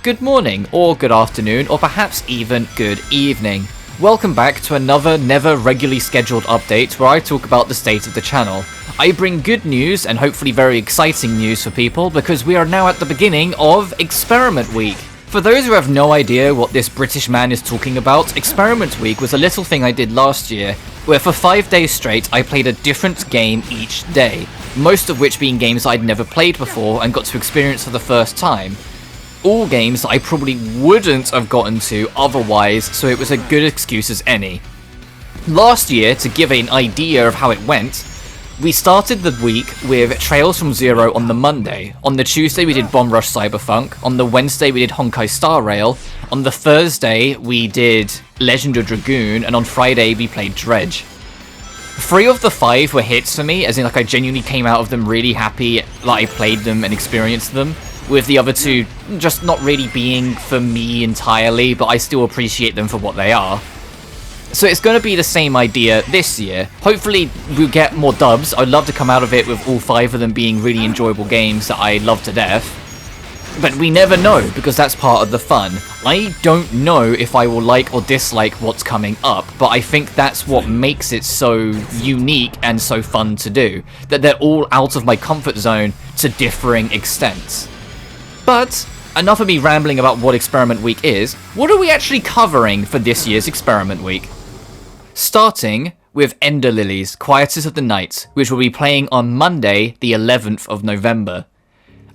Good morning, or good afternoon, or perhaps even good evening. Welcome back to another never regularly scheduled update where I talk about the state of the channel. I bring good news and hopefully very exciting news for people because we are now at the beginning of Experiment Week. For those who have no idea what this British man is talking about, Experiment Week was a little thing I did last year where for 5 days straight I played a different game each day, most of which being games I'd never played before and got to experience for the first time. All games that I probably wouldn't have gotten to otherwise, so it was a good excuse as any. Last year, to give an idea of how it went, we started the week with Trails from Zero on the Monday. On the Tuesday we did Bomb Rush Cyberpunk, on the Wednesday we did Honkai Star Rail, on the Thursday we did Legend of Dragoon, and on Friday we played Dredge. 3 of the 5 were hits for me, as in I genuinely came out of them really happy that I played them and experienced them, with the other 2 just not really being for me entirely, but I still appreciate them for what they are. So it's going to be the same idea this year. Hopefully we'll get more dubs. I'd love to come out of it with all 5 of them being really enjoyable games that I love to death. But we never know, because that's part of the fun. I don't know if I will like or dislike what's coming up, but I think that's what makes it so unique and so fun to do. That they're all out of my comfort zone to differing extents. But enough of me rambling about what Experiment Week is. What are we actually covering for this year's Experiment Week? Starting with Ender Lilies, Quietest of the Night, which will be playing on Monday, the 11th of November.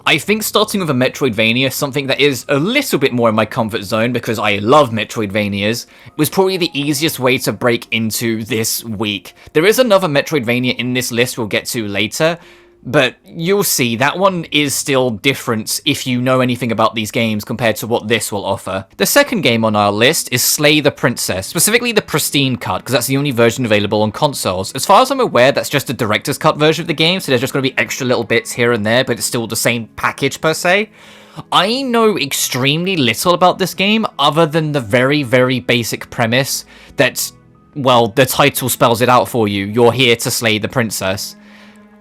I think starting with a Metroidvania, something that is a little bit more in my comfort zone because I love Metroidvanias, was probably the easiest way to break into this week. There is another Metroidvania in this list we'll get to later, but you'll see, that one is still different if you know anything about these games compared to what this will offer. The second game on our list is Slay the Princess, specifically the Pristine Cut, because that's the only version available on consoles. As far as I'm aware, that's just a Director's Cut version of the game, so there's just going to be extra little bits here and there, but it's still the same package per se. I know extremely little about this game, other than the very, very basic premise that, well, the title spells it out for you. You're here to slay the princess.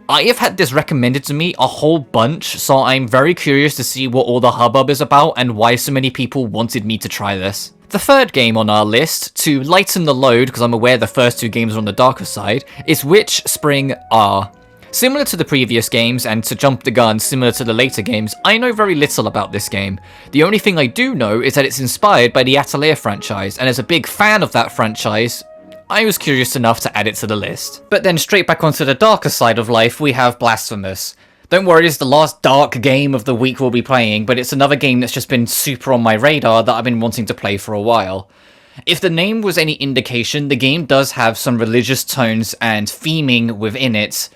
I have had this recommended to me a whole bunch, so I'm very curious to see what all the hubbub is about and why so many people wanted me to try this. The third game on our list, to lighten the load, because I'm aware the first 2 games are on the darker side, is Witch Spring R. Similar to the previous games, and to jump the gun, similar to the later games, I know very little about this game. The only thing I do know is that it's inspired by the Atelier franchise, and as a big fan of that franchise, I was curious enough to add it to the list. But then straight back onto the darker side of life, we have Blasphemous. Don't worry, it's the last dark game of the week we'll be playing, but it's another game that's just been super on my radar that I've been wanting to play for a while. If the name was any indication, the game does have some religious tones and theming within it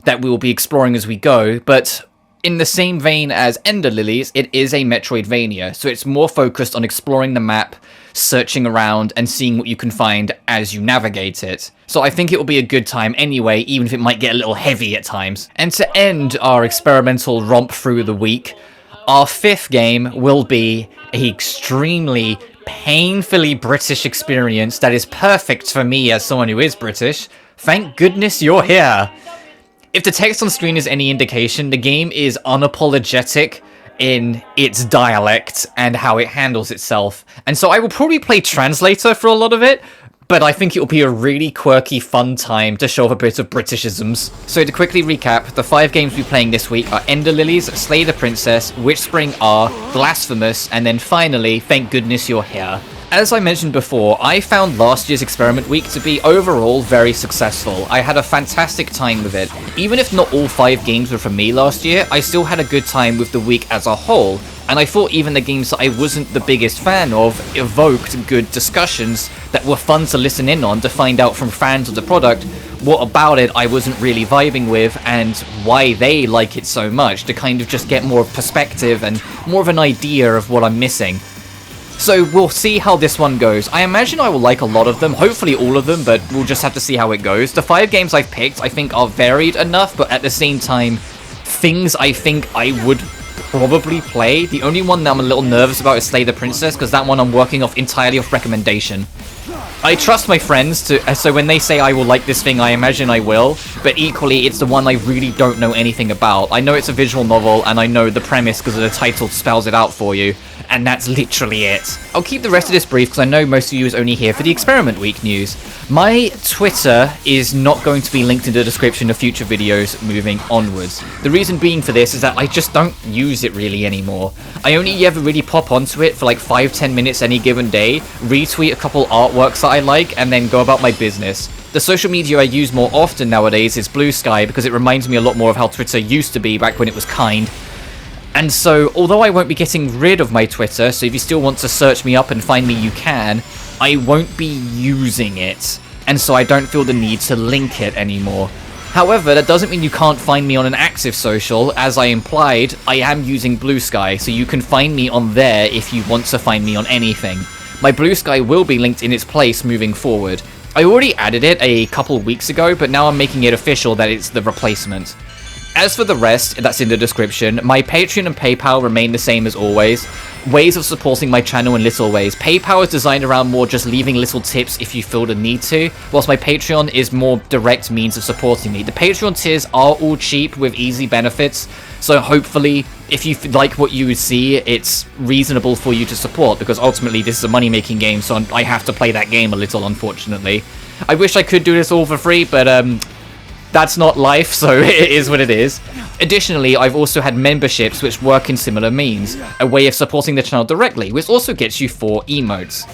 that we will be exploring as we go, but in the same vein as Ender Lilies, it is a Metroidvania, so it's more focused on exploring the map, searching around, and seeing what you can find as you navigate it. So I think it will be a good time anyway, even if it might get a little heavy at times. And to end our experimental romp through the week, our 5th game will be an extremely painfully British experience that is perfect for me as someone who is British. Thank goodness you're here! If the text on screen is any indication, the game is unapologetic in its dialect and how it handles itself. And so I will probably play translator for a lot of it, but I think it will be a really quirky, fun time to show off a bit of Britishisms. So to quickly recap, the 5 games we're playing this week are Ender Lilies, Slay the Princess, Witch Spring R, Blasphemous, and then finally, Thank Goodness You're Here. As I mentioned before, I found last year's Experiment Week to be overall very successful. I had a fantastic time with it. Even if not all 5 games were for me last year, I still had a good time with the week as a whole, and I thought even the games that I wasn't the biggest fan of evoked good discussions that were fun to listen in on to find out from fans of the product what about it I wasn't really vibing with and why they like it so much, to kind of just get more perspective and more of an idea of what I'm missing. So we'll see how this one goes. I imagine I will like a lot of them, hopefully all of them, but we'll just have to see how it goes. The 5 games I've picked I think are varied enough, but at the same time, things I think I would probably play. The only one that I'm a little nervous about is Slay the Princess, because that one I'm working off entirely off recommendation. I trust my friends to, so when they say I will like this thing, I imagine I will, but equally it's the one I really don't know anything about. I know it's a visual novel, and I know the premise because the title spells it out for you, and that's literally it. I'll keep the rest of this brief because I know most of you is only here for the Experiment Week news. My Twitter is not going to be linked in the description of future videos moving onwards. The reason being for this is that I just don't use it really anymore. I only ever really pop onto it for like 5-10 minutes any given day, retweet a couple artworks that I like, and then go about my business. The social media I use more often nowadays is BlueSky because it reminds me a lot more of how Twitter used to be back when it was kind. And so, although I won't be getting rid of my Twitter, so if you still want to search me up and find me, you can, I won't be using it. And so I don't feel the need to link it anymore. However, that doesn't mean you can't find me on an active social. As I implied, I am using BlueSky, so you can find me on there if you want to find me on anything. My BlueSky will be linked in its place moving forward. I already added it a couple weeks ago, but now I'm making it official that it's the replacement. As for the rest, that's in the description. My Patreon and PayPal remain the same as always. Ways of supporting my channel in little ways. PayPal is designed around more just leaving little tips if you feel the need to, whilst my Patreon is more direct means of supporting me. The Patreon tiers are all cheap with easy benefits, so hopefully, if you like what you see, it's reasonable for you to support, because ultimately this is a money-making game, so I have to play that game a little, unfortunately. I wish I could do this all for free, but that's not life, so it is what it is. Additionally, I've also had memberships which work in similar means, a way of supporting the channel directly, which also gets you 4 emotes.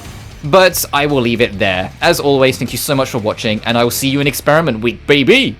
But I will leave it there. As always, thank you so much for watching, and I will see you in Experiment Week, baby!